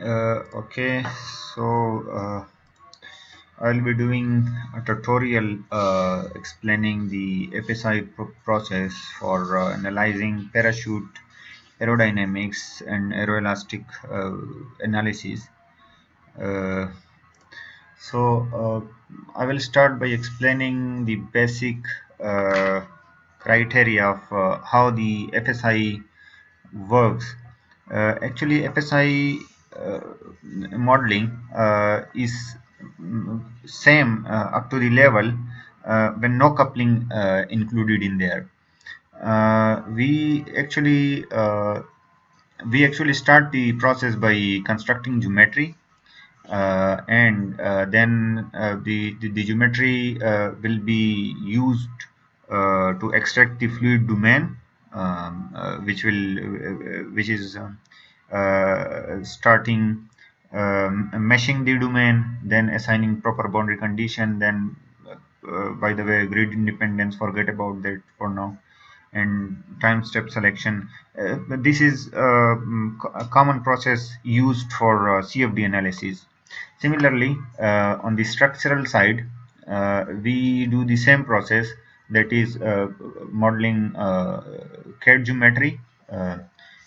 Okay, so I'll be doing a tutorial explaining the FSI process for analyzing parachute aerodynamics and aeroelastic analysis. Uh, I will start by explaining the basic uh, criteria of how the FSI works. Actually, FSI modeling is same up to the level when no coupling included in there. Uh, we actually uh, we actually start the process by constructing geometry, and then the geometry will be used to extract the fluid domain, which is starting meshing the domain, then assigning proper boundary condition, then by the way, grid independence, forget about that for now, and time step selection. This is a common process used for CFD analysis. Similarly, on the structural side, we do the same process, that is modeling CAD geometry, uh,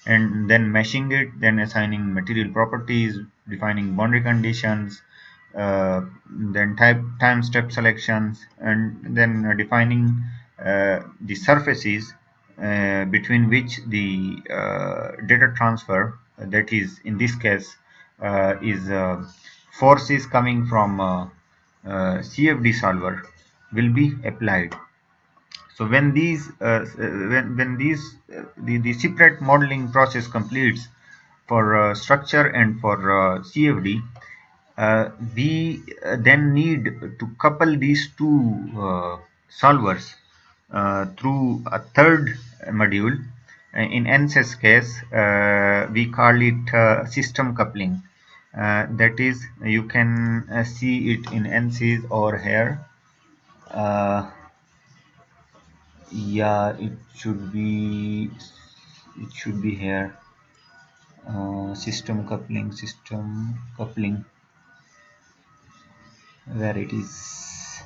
and then meshing it, then assigning material properties, defining boundary conditions, then time step selections, and then defining the surfaces between which the data transfer, that is in this case is forces coming from CFD solver, will be applied. So when the separate modeling process completes for structure and for CFD, we then need to couple these two solvers through a third module. In Ansys case, we call it system coupling. That is, you can see it in Ansys over here. Uh, yeah, it should be here. System coupling, where it is.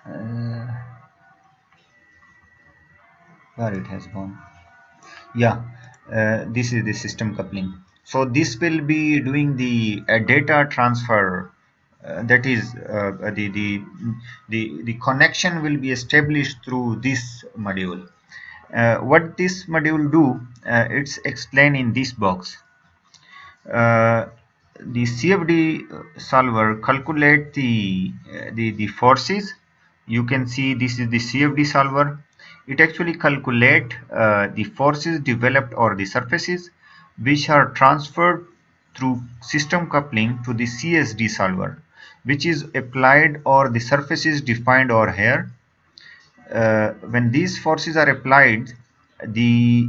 Uh, where it has gone. Yeah, this is the system coupling. So this will be doing the data transfer. That is the connection will be established through this module. What this module do? It's explained in this box. Uh, the CFD solver calculate the forces. You can see this is the CFD solver. It actually calculate the forces developed over the surfaces, which are transferred through system coupling to the CSD solver, which is applied over the surfaces defined over here. When these forces are applied, the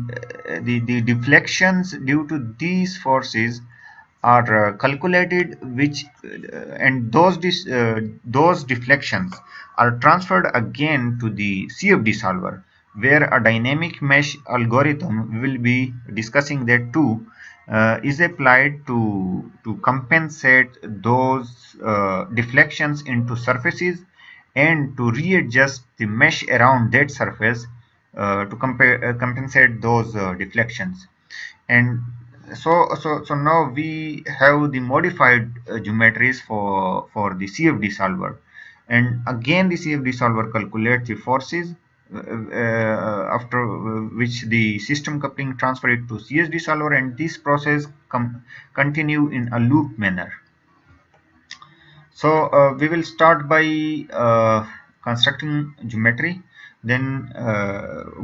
deflections due to these forces are calculated, and those deflections are transferred again to the CFD solver, where a dynamic mesh algorithm, we will be discussing that too, is applied to compensate those deflections into surfaces and to readjust the mesh around that surface to compensate those deflections. And so now we have the modified geometries for the CFD solver, and again the CFD solver calculates the forces, after which the system coupling transfer it to CSD solver, and this process continue in a loop manner. So we will start by constructing geometry, then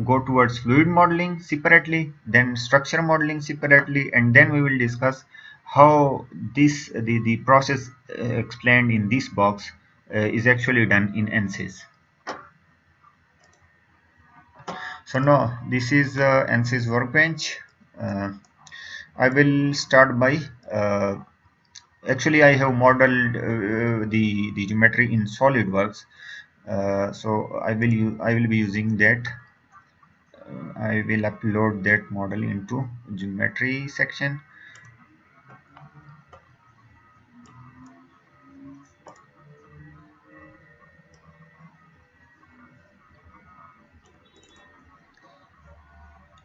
go towards fluid modeling separately, then structure modeling separately, and then we will discuss how the process explained in this box is actually done in Ansys. So now this is Ansys workbench. Uh, I will start by actually I have modeled the geometry in SolidWorks. So I will be using that. I will upload that model into geometry section.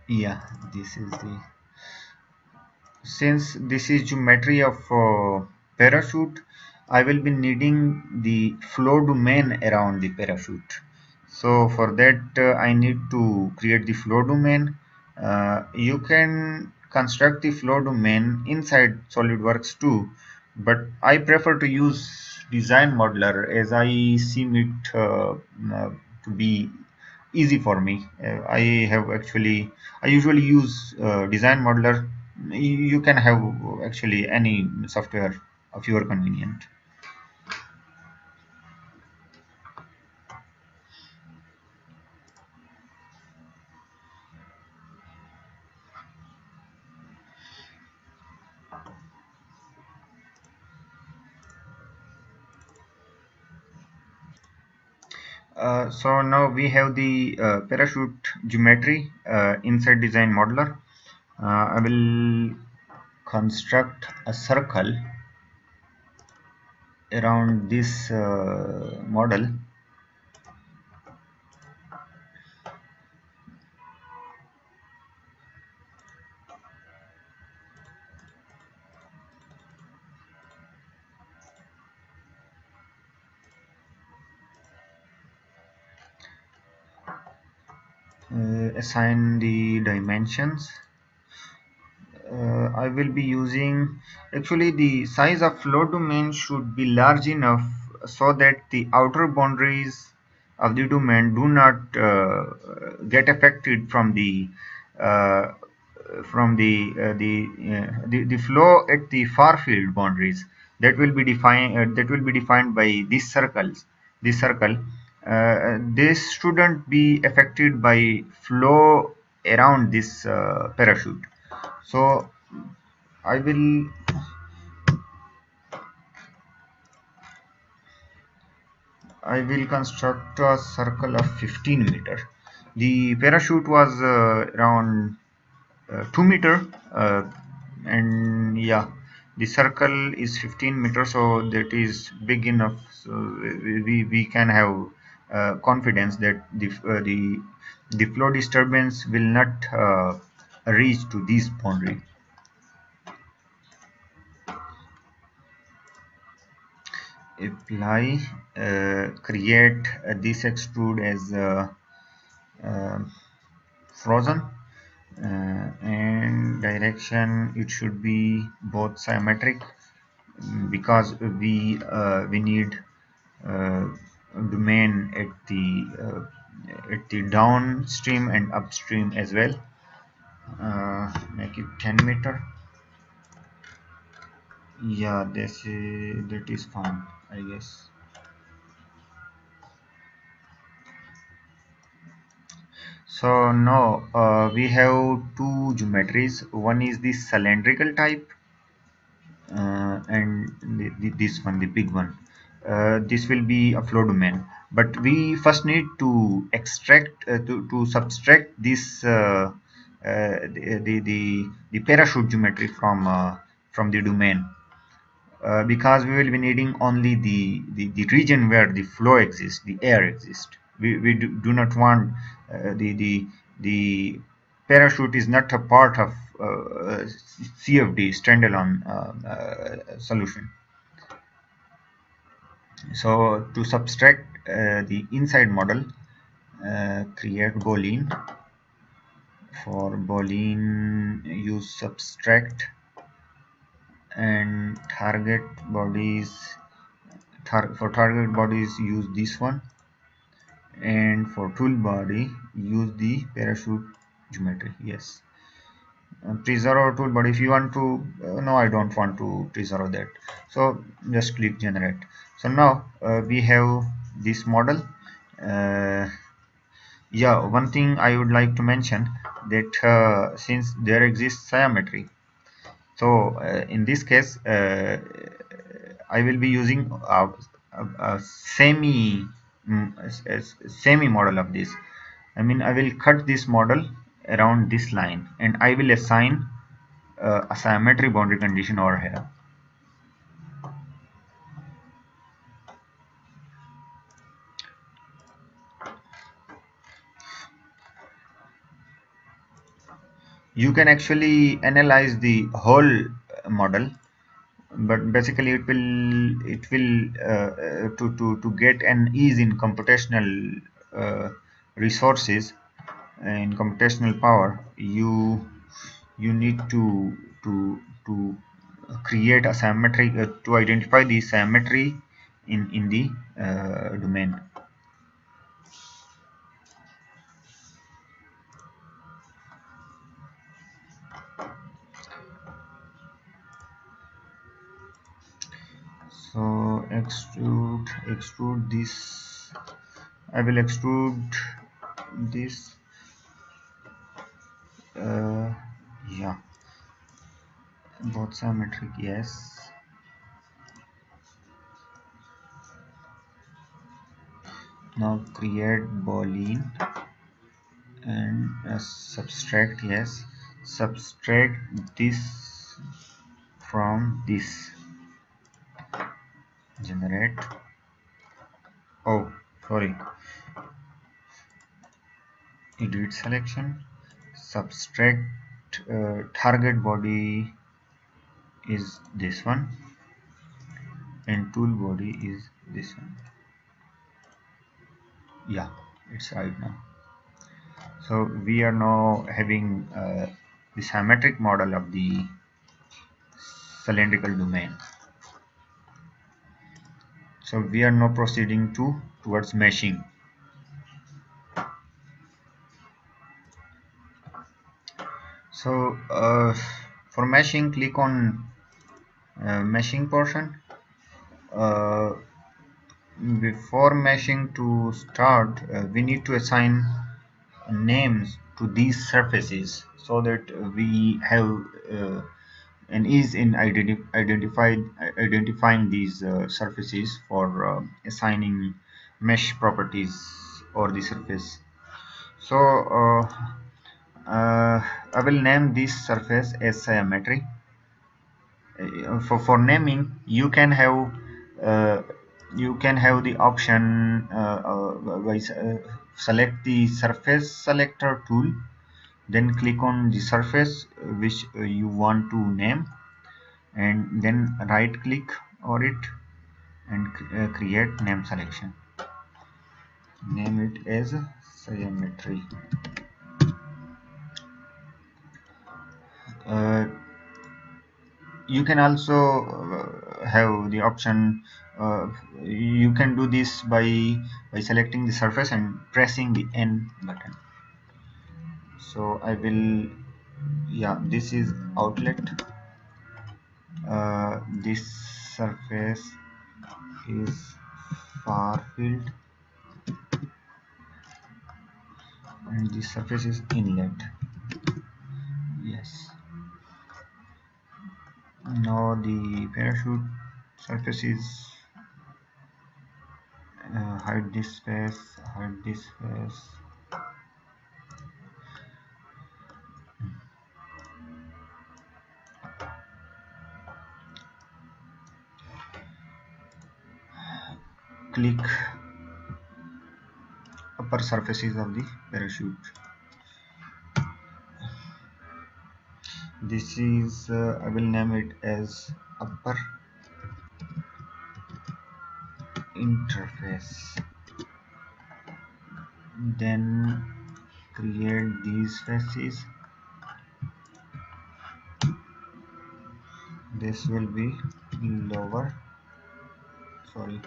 Yeah, this is the, since this is geometry of parachute, I will be needing the flow domain around the parachute. So for that I need to create the flow domain. You can construct the flow domain inside SolidWorks too, but I prefer to use design modeler as I seem it to be easy for me. I usually use design modeler. You can have actually any software of your convenient. So now we have the parachute geometry inside design modeler. I will construct a circle around this model. Assign the dimensions. I will be using, actually the size of flow domain should be large enough so that the outer boundaries of the domain do not get affected uh, from the flow at the far field boundaries that will be defined by these circles. This circle, this shouldn't be affected by flow around this parachute. So I will construct a circle of 15 meter. The parachute was around 2 meter, and yeah, the circle is 15 meters, so that is big enough. So we can have confidence that the flow disturbance will not reach to this boundary. Apply, create this extrude as uh, frozen, and direction it should be both symmetric, because we need uh, domain at the downstream and upstream as well. Make it 10 meter. Yeah, that is fine, I guess. So now we have two geometries. One is the cylindrical type, and this one, the big one. This will be a flow domain. But we first need to extract, to subtract this the parachute geometry from the domain, because we will be needing only the region where the flow exists, the air exists. We do not want the parachute is not a part of CFD standalone solution. So to subtract the inside model, create boolean. For boolean, use subtract, and target bodies. For target bodies, use this one, and for tool body, use the parachute geometry. Yes. Preserve tool body, if you want to, no, I don't want to preserve that, so just click generate. So now we have this model. uh, yeah, one thing I would like to mention, that since there exists symmetry, so in this case I will be using a semi model of this. I mean, I will cut this model around this line, and I will assign a symmetry boundary condition over here. You can actually analyze the whole model, but basically it will to get an ease in computational resources and computational power. You need to create a symmetry to identify the symmetry in the domain. So extrude this. I will extrude this. Yeah, both symmetric, yes. Now create boolean and subtract, yes, subtract this from this, generate. Oh, sorry, edit selection, subtract target body is this one and tool body is this one. Yeah, it's right now. So we are now having the symmetric model of the cylindrical domain. So we are now proceeding towards meshing. So for meshing, click on meshing portion. Uh, Before meshing to start, we need to assign names to these surfaces so that we have an ease in identifying these surfaces for assigning mesh properties or the surface. So I will name this surface as symmetry. For naming, uh, you can have the option by select the surface selector tool, then click on the surface which you want to name, and then right click on it and create name selection. Name it as symmetry. uh, you can also have the option, you can do this by selecting the surface and pressing the N button. So I will, yeah, this is outlet. This surface is far field and this surface is inlet. Yes, now the parachute surface is hide this face, hide this face. Click upper surfaces of the parachute. This is I will name it as upper interface. Then create these faces. This will be lower, sorry,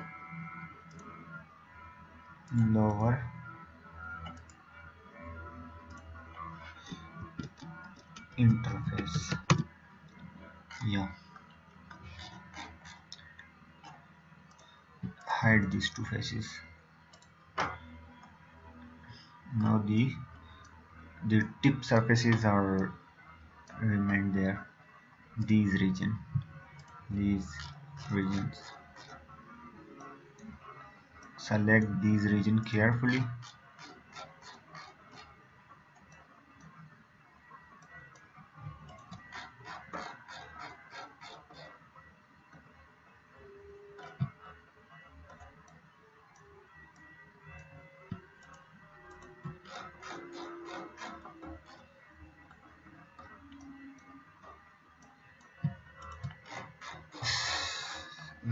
lower interface. Yeah, hide these two faces. Now the tip surfaces are remain there. These regions. Select these region carefully.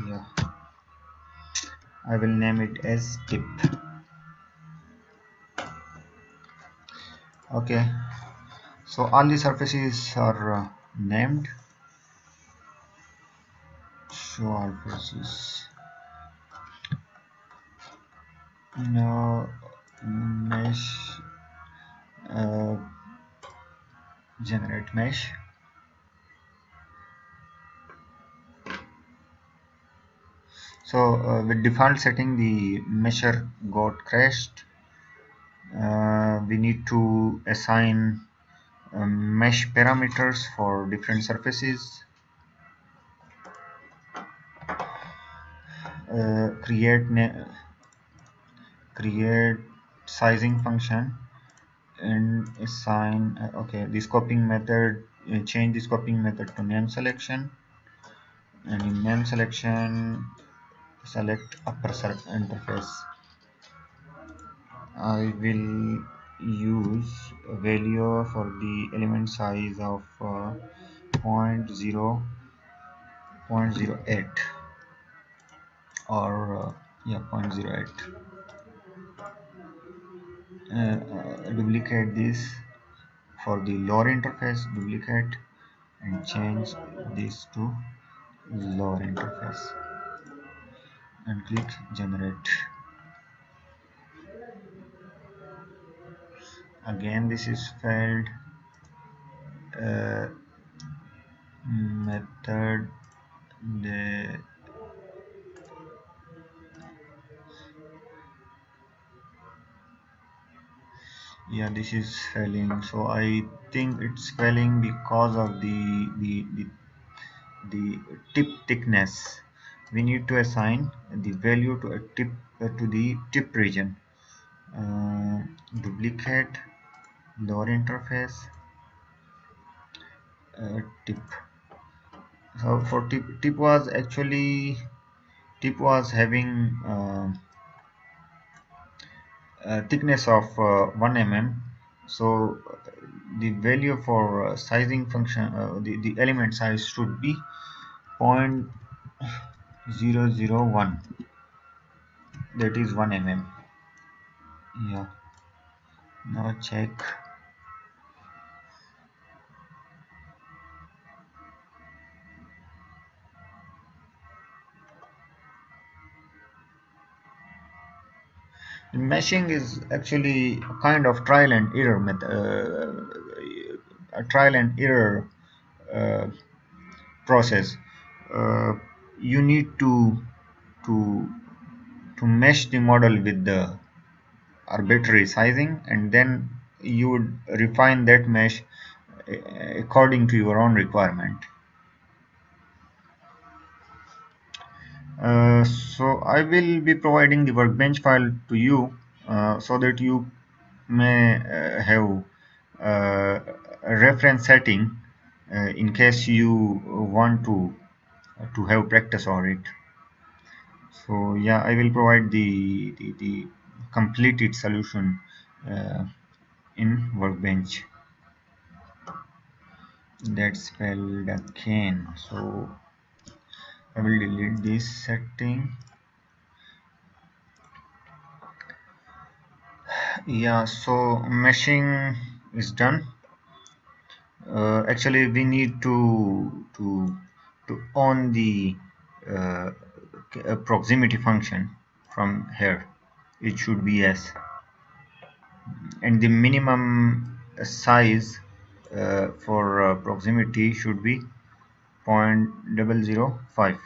Yeah, I will name it as tip. Okay, so all the surfaces are named. Show all faces. Now mesh, uh, generate mesh. So with default setting, the mesher got crashed. We need to assign mesh parameters for different surfaces. Create sizing function and assign okay, the scoping method, change the scoping method to name selection, and in name selection select upper interface. I will use a value for the element size of 0.08 or yeah, 0.08. Duplicate this for the lower interface, duplicate and change this to lower interface and click generate. Again this is failed. Method the yeah, this is failing, so I think it's failing because of the tip thickness. We need to assign the value to a tip to the tip region. Duplicate lower interface, tip. So for tip was actually tip was having thickness of 1 mm. So the value for sizing function, the element size should be 0.001, that is 1 mm. Yeah, now check. Meshing is actually a kind of trial and error method, a trial and error uh, process. Uh, you need to to mesh the model with the arbitrary sizing, and then you would refine that mesh according to your own requirement. So I will be providing the workbench file to you so that you may have a reference setting in case you want to have practice on it. So yeah, I will provide the completed solution uh, in workbench. That's spelled again, so I will delete this setting. Yeah, so meshing is done. Actually we need to on the uh, proximity function from here. It should be s, and the minimum size for proximity should be 0.005.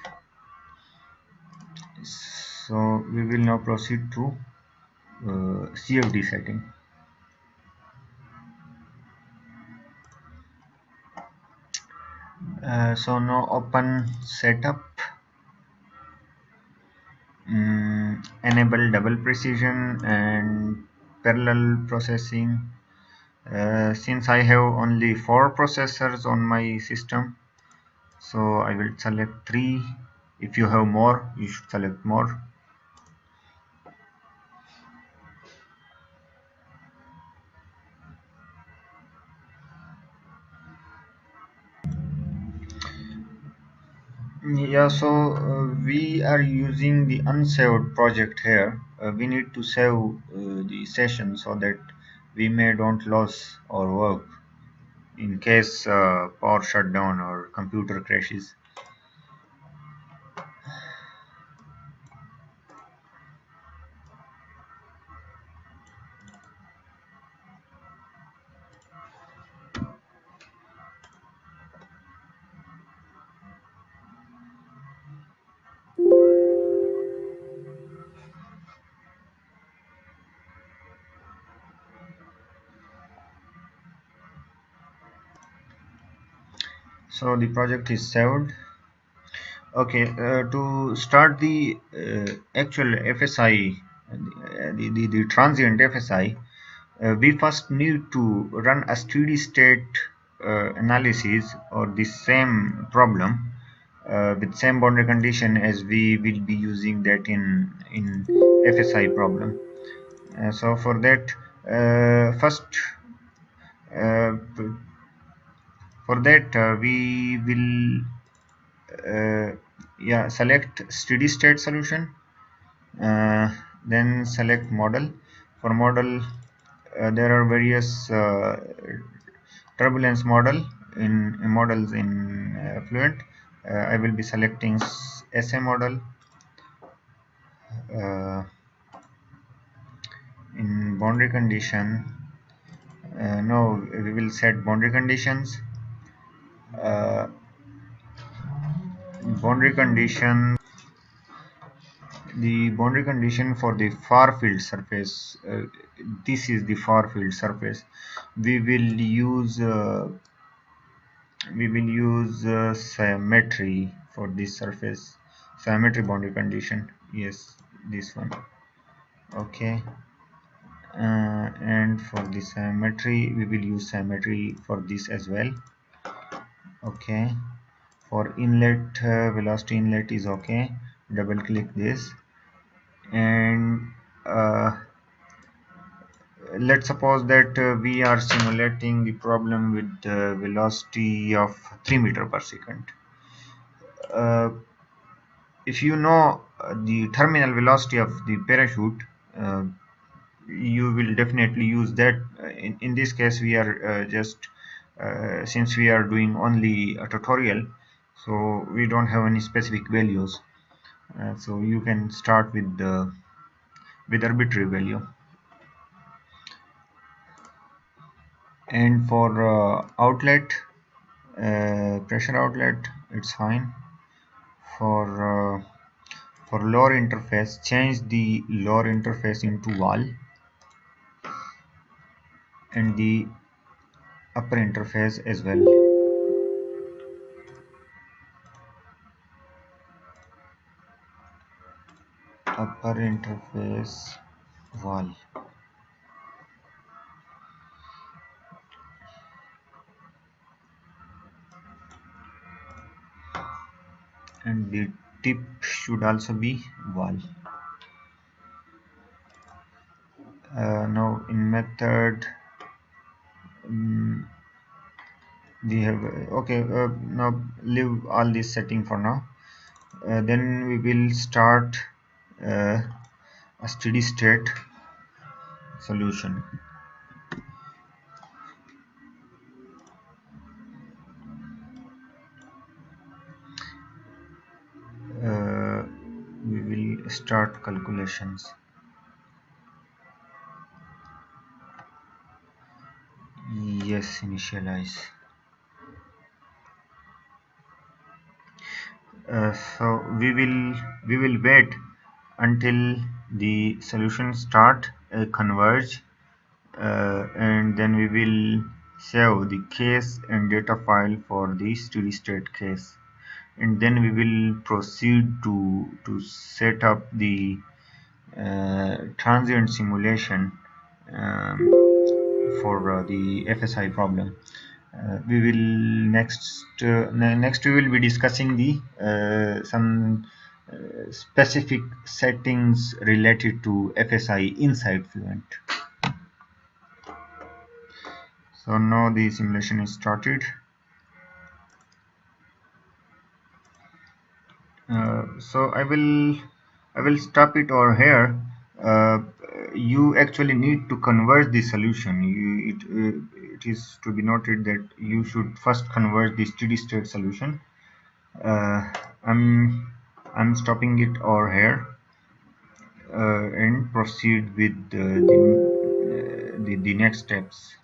So we will now proceed to CFD setting. So now open setup, enable double precision and parallel processing. Since I have only 4 processors on my system, so I will select 3. If you have more, you should select more. Yeah, so we are using the unsaved project here. We need to save the session so that we may don't lose our work in case power shutdown or computer crashes. So the project is saved. Okay, to start the actual FSI, the transient FSI, we first need to run a steady state analysis or the same problem with same boundary condition as we will be using that in FSI problem. So for that, first uh, we will yeah, select steady state solution, uh, then select model. For model, there are various turbulence model in models in Fluent. I will be selecting SA model. uh, in boundary condition, no, we will set boundary conditions. uh, boundary condition The boundary condition for the far field surface, this is the far field surface. We will use symmetry for this surface, symmetry boundary condition. Yes, this one. Okay, and for the symmetry, we will use symmetry for this as well. Okay, for inlet, velocity inlet is okay. Double click this, and let's suppose that we are simulating the problem with the velocity of 3 meter per second. Uh, if you know the terminal velocity of the parachute, uh, you will definitely use that. In this case, we are just since we are doing only a tutorial, so we don't have any specific values. So you can start with arbitrary value. And for outlet, pressure outlet, it's fine. For lower interface, change the lower interface into wall, and the upper interface as well. Upper interface wall. And the tip should also be wall. Now in method, we have okay. Now leave all this setting for now. Then we will start a steady state solution. We will start calculations. Yes, initialize. So we will wait until the solution start converge, and then we will save the case and data file for the steady state case, and then we will proceed to set up the transient simulation um, for the FSI problem. We will next we will be discussing the some specific settings related to FSI inside Fluent. So now the simulation is started. So I will stop it over here. uh, you actually need to converge the solution. It is to be noted that you should first converge the steady state solution. uh, I'm stopping it over here, and proceed with the next steps.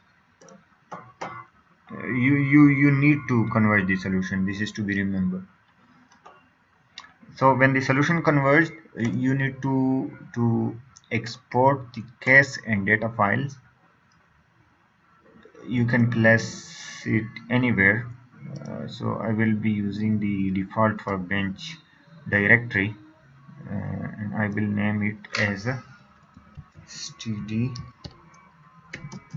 You need to converge the solution. This is to be remembered. So when the solution converged, you need to export the case and data files. You can place it anywhere. So I will be using the default for bench directory, and I will name it as a steady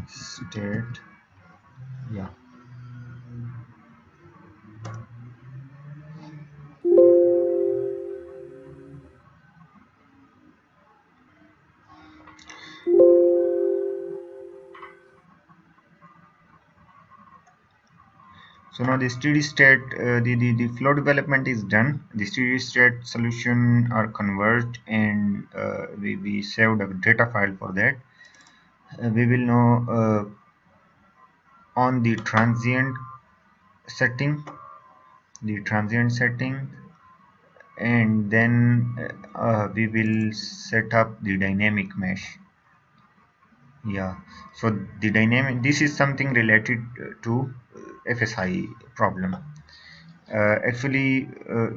state. Yeah. So now the steady state, the flow development is done. The steady state solution are converged, and we saved a data file for that. We will now on setting, the transient setting, and then we will set up the dynamic mesh. Yeah. So the dynamic. This is something related to FSI problem. Actually,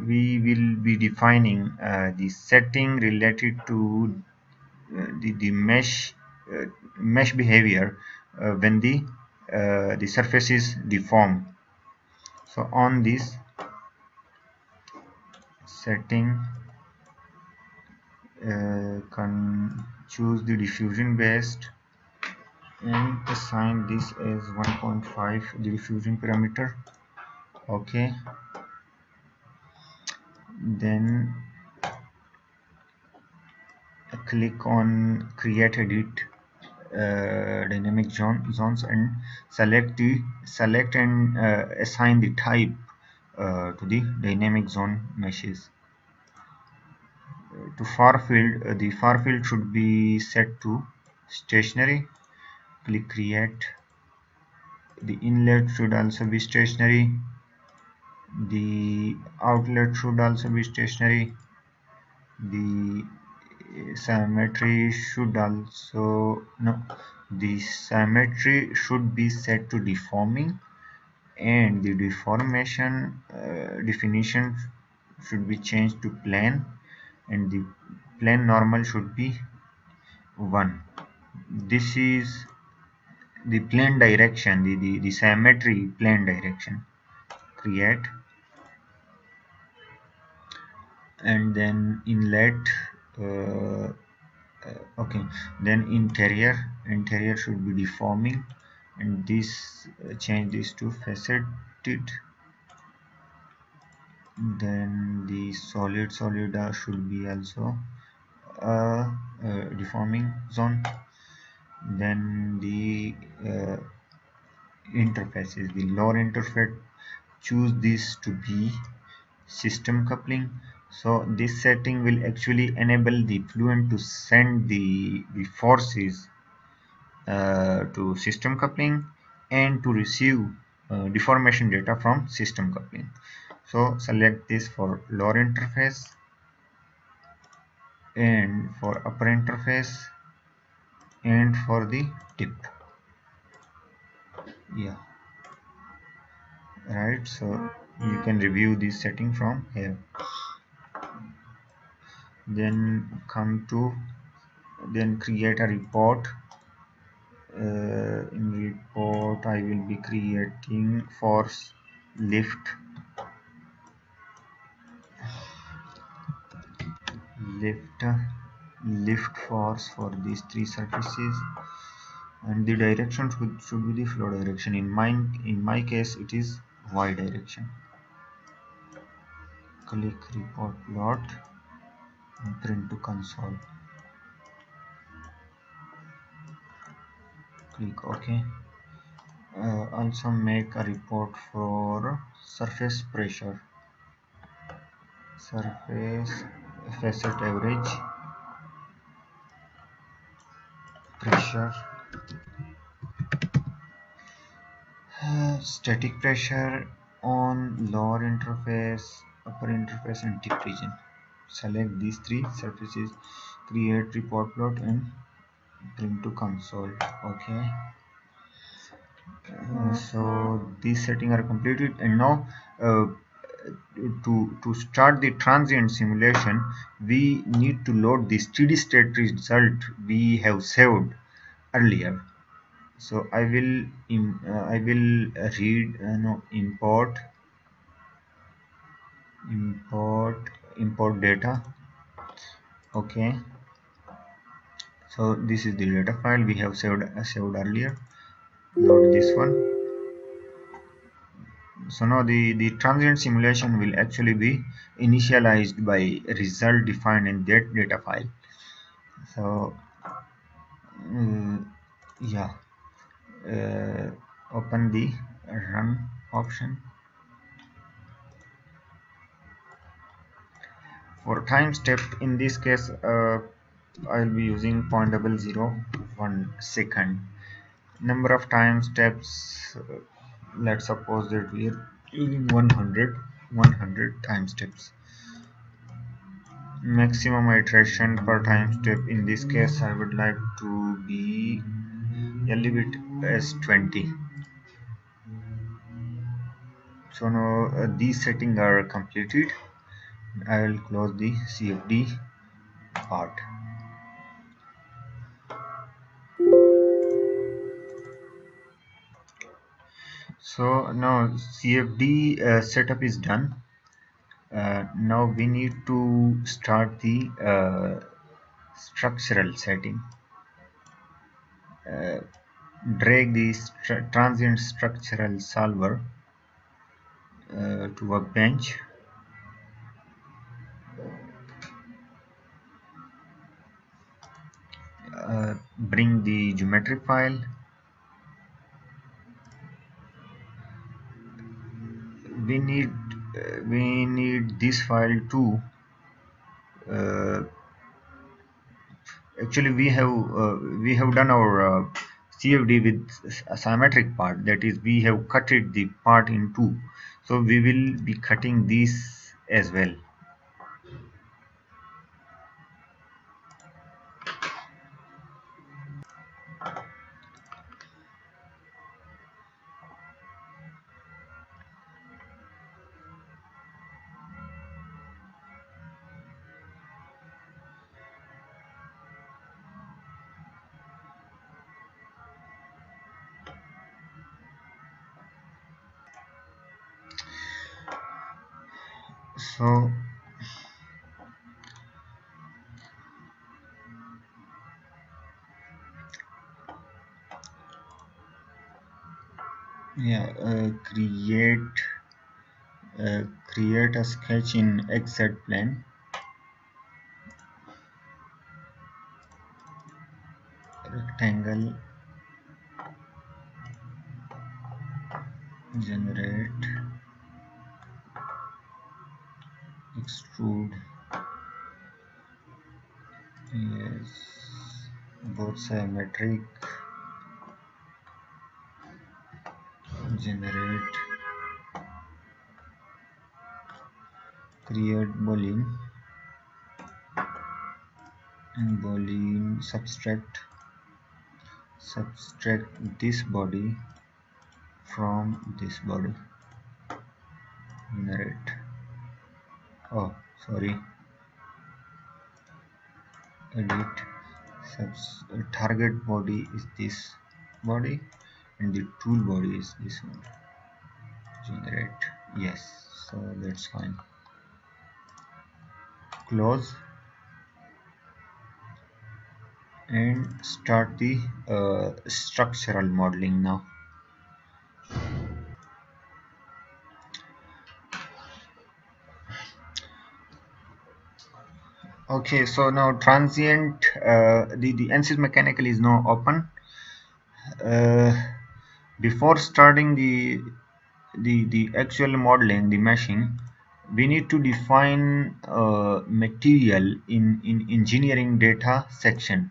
we will be defining the setting related to the mesh behavior when the surface is deformed. So on this setting, can choose the diffusion based and assign this as 1.5, the diffusion parameter. Okay. Then click on create edit dynamic zones, and select and assign the type to the dynamic zone meshes. To far field, the far field should be set to stationary. Click create. The inlet should also be stationary. The outlet should also be stationary. The symmetry should also no the symmetry should be set to deforming, and the deformation definition should be changed to plane, and the plane normal should be 1. This is the plane direction, the symmetry plane direction. Create, and then inlet. uh, okay, then interior should be deforming, and this change this to faceted. Then the solid should be also deforming zone. Then the interfaces, the lower interface, choose this to be system coupling. So this setting will actually enable the Fluent to send the forces to system coupling, and to receive deformation data from system coupling. So select this for lower interface, and for upper interface, and for the tip. Yeah, right. So you can review this setting from here. Then create a report. In report I will be creating force lift lift lift force for these three surfaces, and the direction should be the flow direction. In my case it is y direction. Click report plot and print to console. Click OK. Also make a report for surface pressure. surface facet average, pressure, static pressure on lower interface, upper interface and tip region. Select these three surfaces, create report plot and print to console. Okay. So these settings are completed, and now to start the transient simulation, we need to load the steady state result we have saved earlier. So I will read no import data. Okay, so this is the data file we have saved earlier. Load this one. So now the transient simulation will actually be initialized by result defined in that data file. So yeah, open the run option. For time step, in this case I'll be using 0.001 second. Number of time steps, let's suppose that we are using 100 time steps. Maximum iteration per time step, in this case I would like to be a little bit as 20. So now these settings are completed. I will close the CFD part. So now CFD setup is done. Now we need to start the structural setting. Drag the transient structural solver to workbench. Bring the geometry file. We need this file too. Actually we have done our CFD with a symmetric part, that is we have cutted the part in two, so we will be cutting this as well. So yeah, create a sketch in XZ plane. Rectangle, generate, extrude, yes, both symmetric, generate, create boolean, and boolean subtract this body from this body. Generate, oh sorry, edit, target body is this body and the tool body is this one. Generate, yes, so that's fine. Close and start the structural modeling now. Okay, so now transient, the Ansys Mechanical is now open. Before starting the actual modeling, the meshing, we need to define material in engineering data section.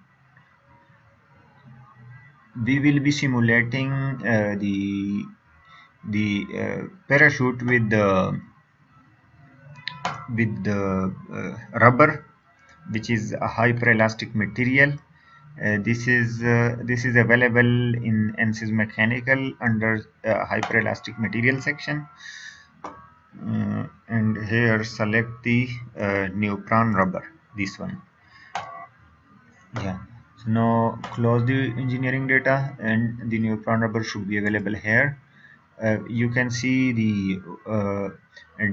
We will be simulating the parachute with the rubber, which is a hyperelastic material. This is available in Ansys Mechanical under hyperelastic material section. And here select the neutron rubber, this one. Yeah. So now close the engineering data, and the neutron rubber should be available here. You can see the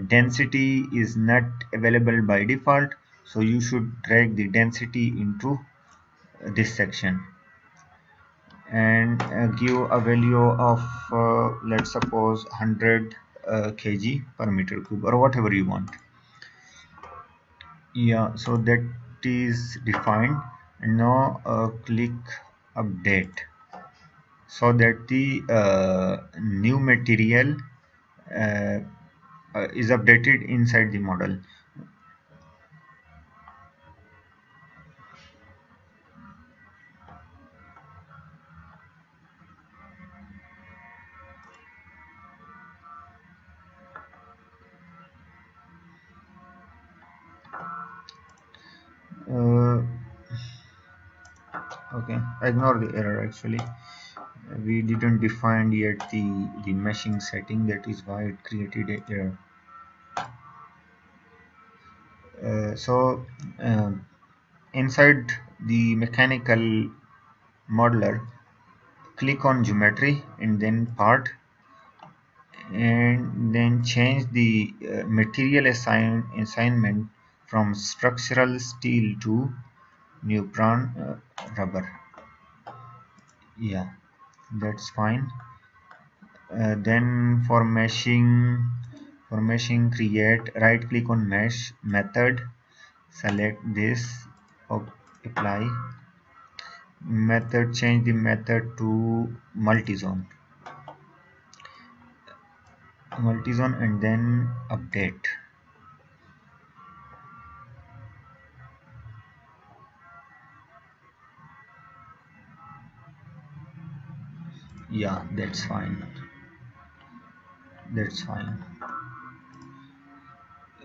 density is not available by default, so you should drag the density into this section and give a value of let's suppose 100 kg per meter cube, or whatever you want. Yeah, so that is defined. And now click update, so that the new material uh, is updated inside the model. uh, okay, ignore the error. Actually, we didn't define yet the meshing setting, that is why it created a error. So inside the mechanical modeler, click on geometry and then part, and then change the material assignment from structural steel to neutron rubber. Yeah, that's fine. Then for meshing, create, right click on mesh method, select this, apply method, change the method to multi-zone, and then update. Yeah, that's fine.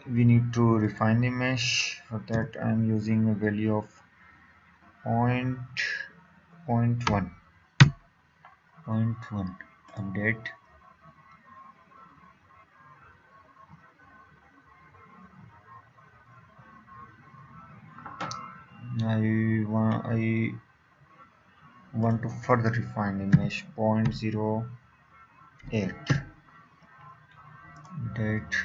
We need to refine the mesh. For that I'm using a value of point 0.1. Update. I want to further refine the mesh. 0.08. Date.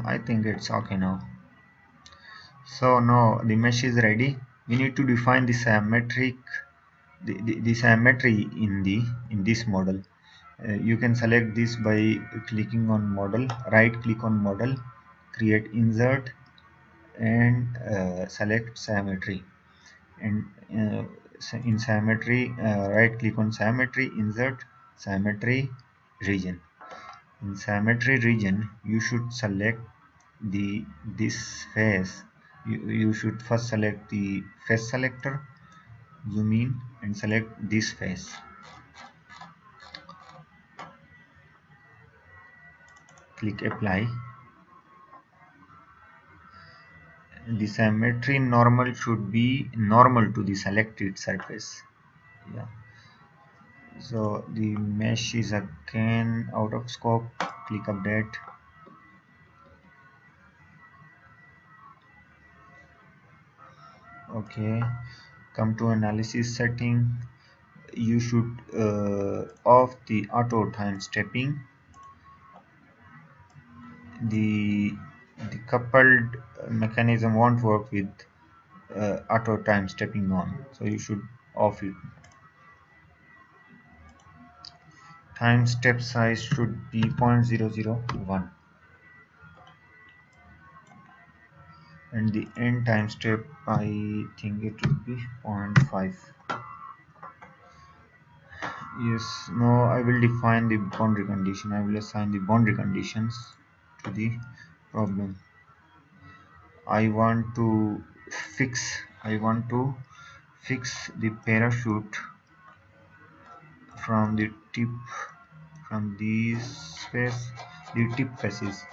I think it's okay now. So now the mesh is ready. We need to define the symmetric the symmetry in this model. You can select this by clicking on model, right click on model, create insert, and select symmetry. And in symmetry, right click on symmetry, insert symmetry region. In symmetry region, you should select this face. You should first select the face selector, zoom in and select this face. Click apply. The symmetry normal should be normal to the selected surface. Yeah. So the mesh is again out of scope. Click update. Okay. Come to analysis setting. You should off the auto time stepping. The coupled mechanism won't work with auto time stepping on, so you should off it. Time step size should be 0.001, and the end time step, I think it would be 0.5. Yes, no, I will define the boundary condition. I will assign the boundary conditions to the problem. I want to fix the parachute from the tip, from this face, the tip faces.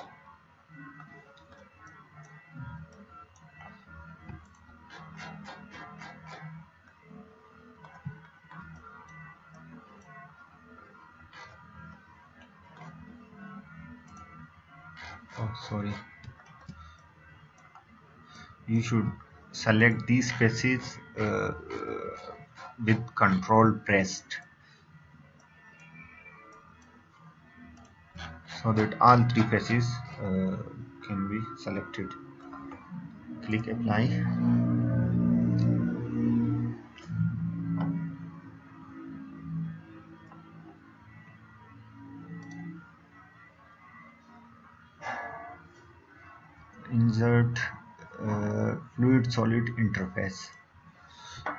Oh, sorry. You should select these faces with control pressed, so that all three faces can be selected. Click apply. Insert fluid solid interface.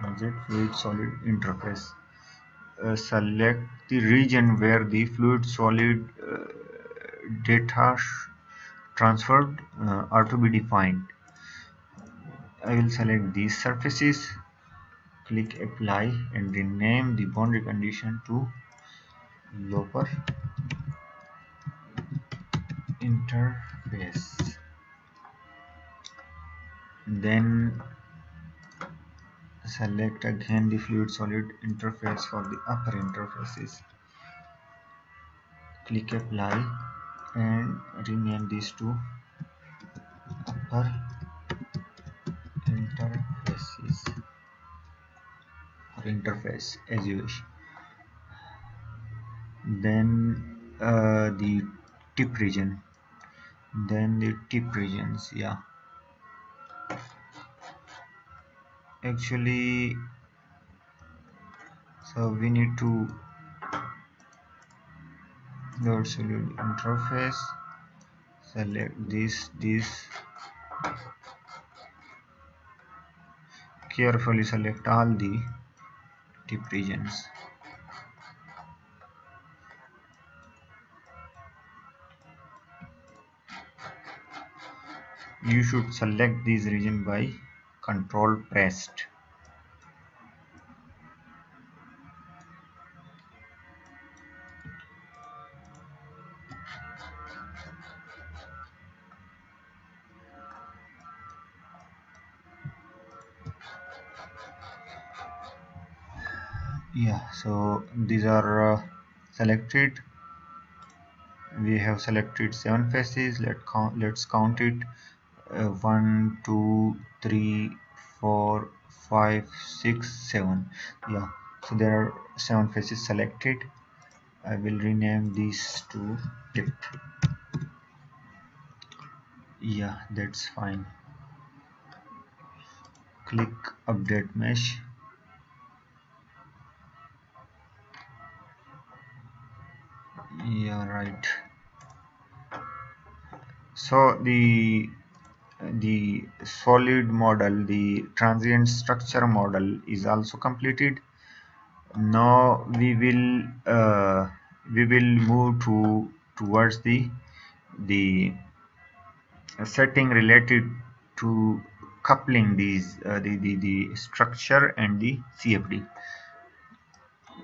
Insert fluid solid interface. Select the region where the fluid solid data transferred are to be defined. I will select these surfaces, click apply, and rename the boundary condition to lower interface. Then select again the fluid solid interface for the upper interfaces. Click apply and rename these to upper interfaces or interface as you wish. Then the tip region. Then the tip regions, yeah. Actually, so we need to load solid interface. Select this. Carefully select all the tip regions. You should select this region by control pressed. Yeah, so these are selected. We have selected 7 faces. Let's count it. 1 2 3 4 5 6 7. Yeah, so there are 7 faces selected. I will rename these to tip. Yeah, that's fine. Click update mesh. Yeah, right. So the solid model, the transient structure model is also completed. Now we will move towards the setting related to coupling these the structure and the CFD.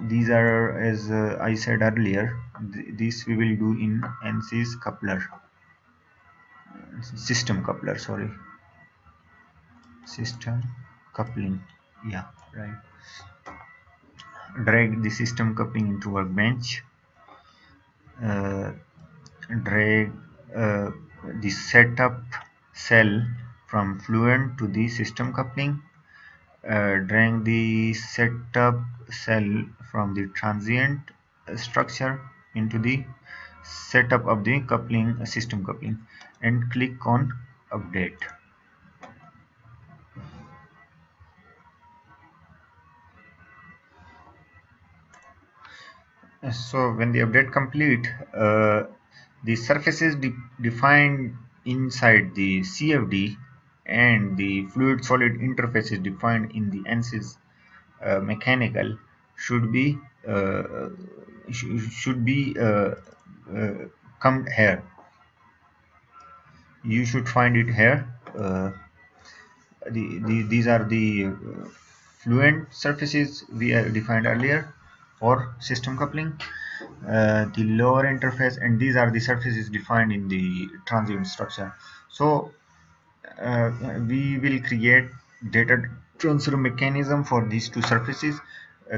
These are, as I said earlier, this we will do in Ansys coupler, system coupler, sorry, system coupling. Yeah, right. Drag the system coupling into workbench. Drag the setup cell from Fluent to the system coupling. Drag the setup cell from the transient structure into the setup of the coupling, system coupling, and click on update. So when the update complete, the surfaces defined inside the CFD and the fluid solid interfaces defined in the Ansys mechanical should be should be come here. You should find it here. These are the fluent surfaces we defined earlier for system coupling. The lower interface, and these are the surfaces defined in the transient structure. So we will create data transfer mechanism for these two surfaces.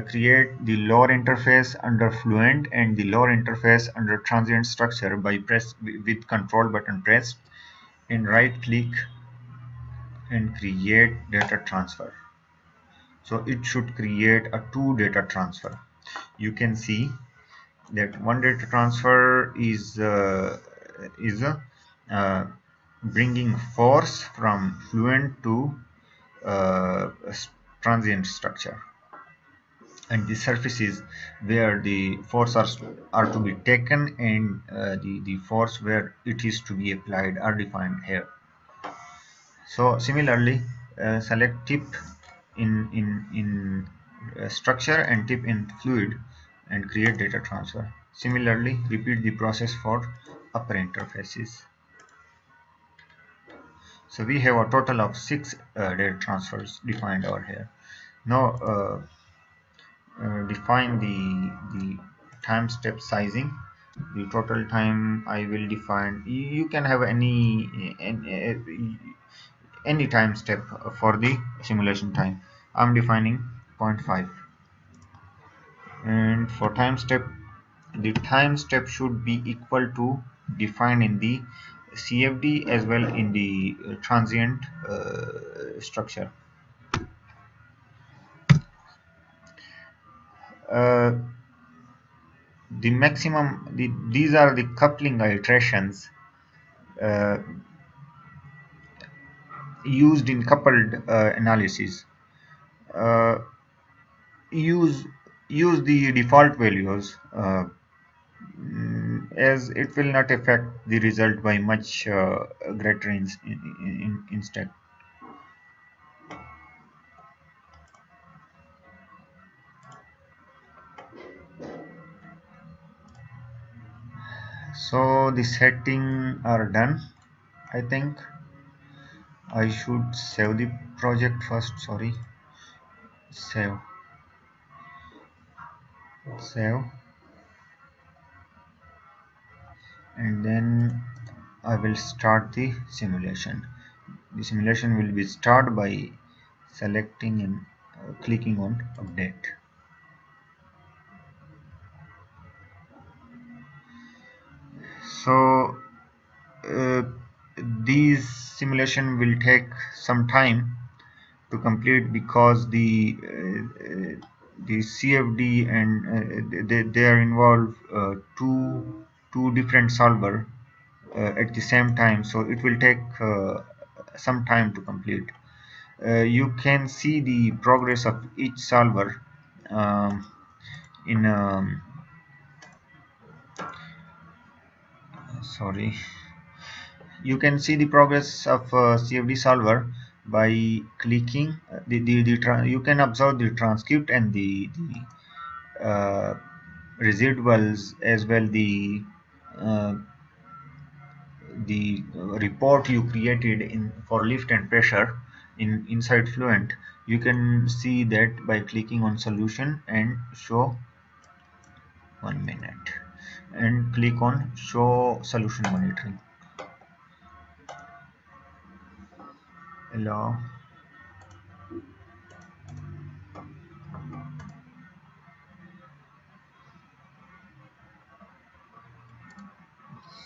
Create the lower interface under fluent and the lower interface under transient structure by press with control button pressed, and right click and create data transfer. So it should create a two data transfer. You can see that one data transfer is bringing force from fluent to transient structure, and the surfaces where the force are to be taken, and the force where it is to be applied are defined here. So similarly, select tip in structure and tip in fluid and create data transfer. Similarly, repeat the process for upper interfaces. So we have a total of 6 data transfers defined over here. Now define the time step sizing. The total time I will define. You can have any time step for the simulation time. I'm defining 0.5. And for time step, the time step should be equal to defined in the CFD as well in the transient structure. Uh, the maximum, these are the coupling iterations uh, used in coupled analysis. Uh, use the default values as it will not affect the result by much greater instead. So the setting are done. I think I should save the project first. Sorry, save, and then I will start the simulation. The simulation will be started by selecting and clicking on update. So these simulation will take some time to complete because the CFD and they are involved two different solver at the same time, so it will take some time to complete. You can see the progress of each solver um, in sorry you can see the progress of CFD solver by clicking you can observe the transcript and the residuals as well uh, the report you created in for lift and pressure inside Fluent. You can see that by clicking on solution and show 1 minute and click on show solution monitoring. Hello.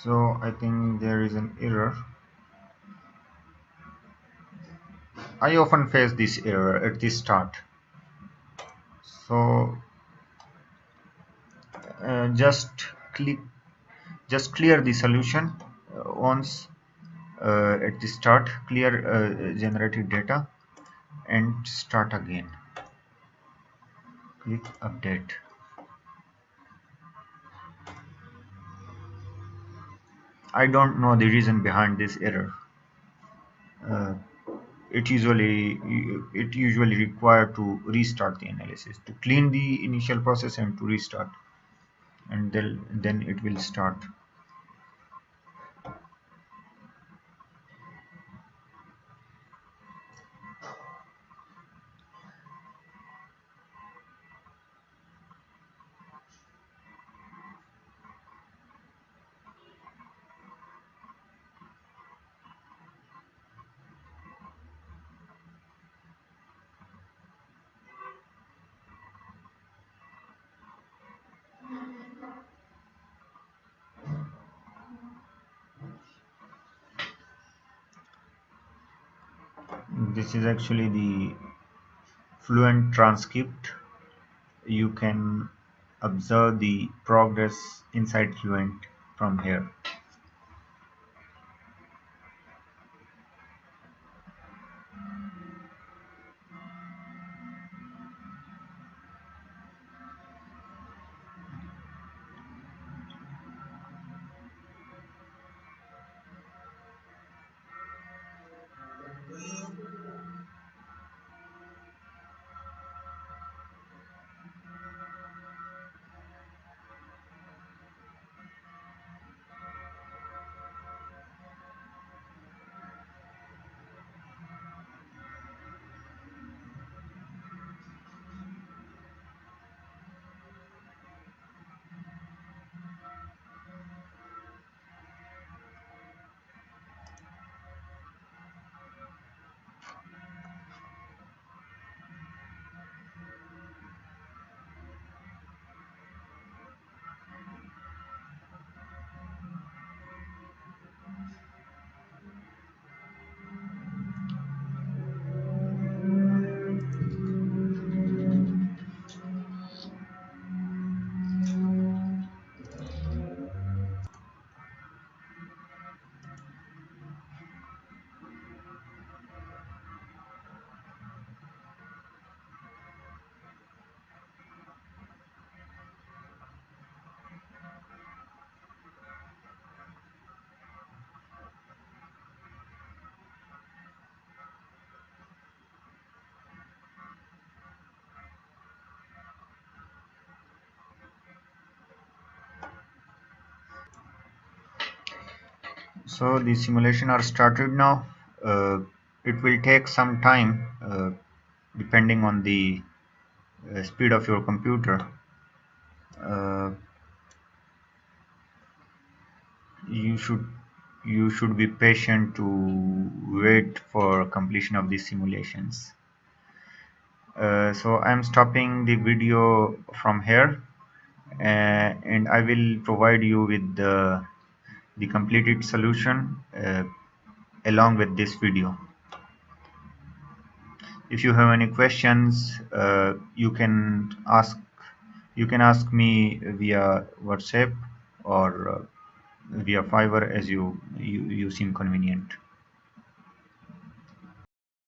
So I think there is an error. I often face this error at the start. So just clear the solution once at the start, clear generated data and start again. Click update. I don't know the reason behind this error. it usually require to restart the analysis, to clean the initial process and to restart, and then it will start. This is actually the Fluent Transcript. You can observe the progress inside Fluent from here. So the simulation are started now. It will take some time depending on the speed of your computer. Uh, you should be patient to wait for completion of these simulations. So I'm stopping the video from here, and I will provide you with the completed solution along with this video. If you have any questions, you can ask me via WhatsApp or via Fiverr, as you seem convenient.